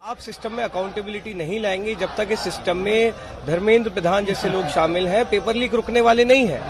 आप सिस्टम में अकाउंटेबिलिटी नहीं लाएंगे जब तक इस सिस्टम में धर्मेंद्र प्रधान जैसे लोग शामिल हैं। पेपर लीक रुकने वाले नहीं हैं।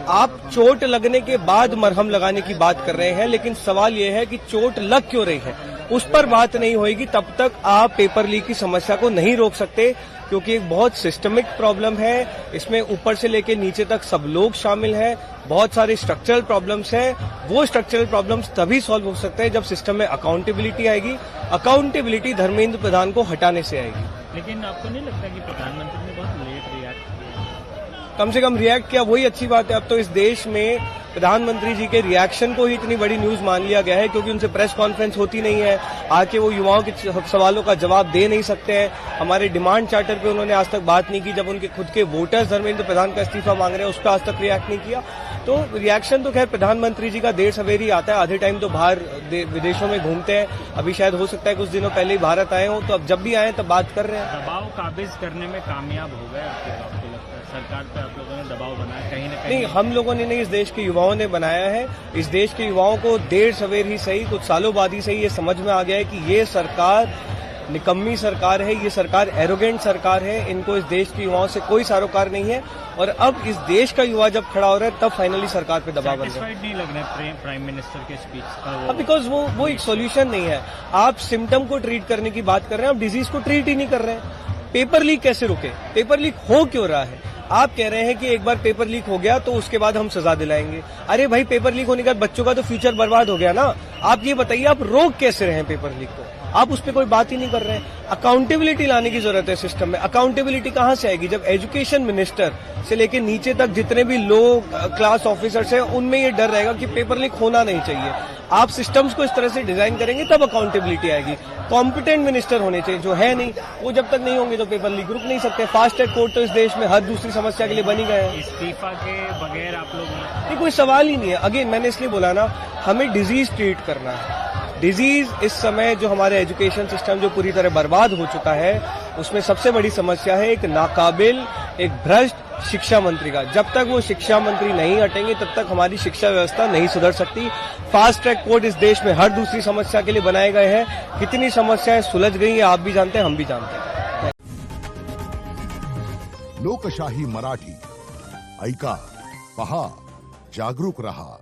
आप चोट लगने के बाद मरहम लगाने की बात कर रहे हैं, लेकिन सवाल यह है कि चोट लग क्यों रही है, उस पर बात नहीं होगी तब तक आप पेपर लीक की समस्या को नहीं रोक सकते, क्योंकि एक बहुत सिस्टमिक प्रॉब्लम है। इसमें ऊपर से लेकर नीचे तक सब लोग शामिल हैं। बहुत सारे स्ट्रक्चरल प्रॉब्लम्स हैं। वो स्ट्रक्चरल प्रॉब्लम्स तभी सॉल्व हो सकते हैं जब सिस्टम में अकाउंटेबिलिटी आएगी। अकाउंटेबिलिटी धर्मेंद्र प्रधान को हटाने से आएगी। लेकिन आपको नहीं लगता कि प्रधानमंत्री ने बहुत लेट रिएक्ट किया? कम से कम रिएक्ट किया, वही अच्छी बात है। अब तो इस देश में प्रधानमंत्री जी के रिएक्शन को ही इतनी बड़ी न्यूज मान लिया गया है, क्योंकि उनसे प्रेस कॉन्फ्रेंस होती नहीं है। आके वो युवाओं के सवालों का जवाब दे नहीं सकते हैं। हमारे डिमांड चार्टर पे उन्होंने आज तक बात नहीं की। जब उनके खुद के वोटर्स धर्मेंद्र प्रधान का इस्तीफा मांग रहे हैं, उस पर आज तक रिएक्ट नहीं किया। तो रिएक्शन तो खैर प्रधानमंत्री जी का देर सवेर ही आता है। आधे टाइम तो बाहर विदेशों में घूमते हैं। अभी शायद हो सकता है कुछ दिनों पहले ही भारत आए हों, तो अब जब भी आए तब बात कर रहे हैं। दबाव काबिज करने में कामयाब हो गए आपको लगता है? सरकार पर आप लोगों ने दबाव बनाया कहीं ना कहीं? नहीं, हम लोगों ने नहीं, इस देश के युवाओं ने बनाया है। इस देश के युवाओं को देर सवेर ही सही, कुछ सालों बाद ही सही, ये समझ में आ गया है कि ये सरकार निकम्मी सरकार है, ये सरकार एरोगेंट सरकार है। इनको इस देश के युवाओं से कोई सरोकार नहीं है। और अब इस देश का युवा जब खड़ा हो रहा है, तब फाइनली सरकार पे दबाव बन रहा है। सैटिस्फाइड नहीं लग रहा है प्राइम मिनिस्टर के स्पीच का? बिकॉज वो एक सॉल्यूशन नहीं है। आप सिम्टम को ट्रीट करने की बात कर रहे हैं, आप डिजीज को ट्रीट ही नहीं कर रहे हैं। पेपर लीक कैसे रुके? पेपर लीक हो क्यों रहा है? आप कह रहे हैं कि एक बार पेपर लीक हो गया तो उसके बाद हम सजा दिलाएंगे। अरे भाई, पेपर लीक होने के बाद बच्चों का तो फ्यूचर बर्बाद हो गया ना। आप ये बताइए, आप रोक कैसे रहे हैं पेपर लीक को? आप उस पर कोई बात ही नहीं कर रहे हैं। अकाउंटेबिलिटी लाने की जरूरत है सिस्टम में। अकाउंटेबिलिटी कहां से आएगी? जब एजुकेशन मिनिस्टर से लेकर नीचे तक जितने भी लो क्लास ऑफिसर्स हैं, उनमें ये डर रहेगा कि पेपर लीक होना नहीं चाहिए। आप सिस्टम्स को इस तरह से डिजाइन करेंगे तब अकाउंटेबिलिटी आएगी। कॉम्पिटेंट मिनिस्टर होने चाहिए, जो है नहीं। वो जब तक नहीं होंगे तो पेपर लीक रुक नहीं सकते। फास्ट ट्रैक कोर्ट तो इस देश में हर दूसरी समस्या के लिए बनी गए हैं। इस्तीफा के बगैर आप लोग? ये कोई सवाल ही नहीं है। अगेन मैंने इसलिए बोला ना, हमें डिजीज ट्रीट करना है। डिजीज इस समय जो हमारे एजुकेशन सिस्टम जो पूरी तरह बर्बाद हो चुका है, उसमें सबसे बड़ी समस्या है एक नाकाबिल, एक भ्रष्ट शिक्षा मंत्री का। जब तक वो शिक्षा मंत्री नहीं हटेंगे तब तक hमारी शिक्षा व्यवस्था नहीं सुधर सकती। फास्ट ट्रैक कोर्ट इस देश में हर दूसरी समस्या के लिए बनाए गए हैं। कितनी समस्याएं सुलझ गई हैं, आप भी जानते हैं, हम भी जानते हैं। लोकशाही मराठी ऐका, पहा, जागरूक रहा।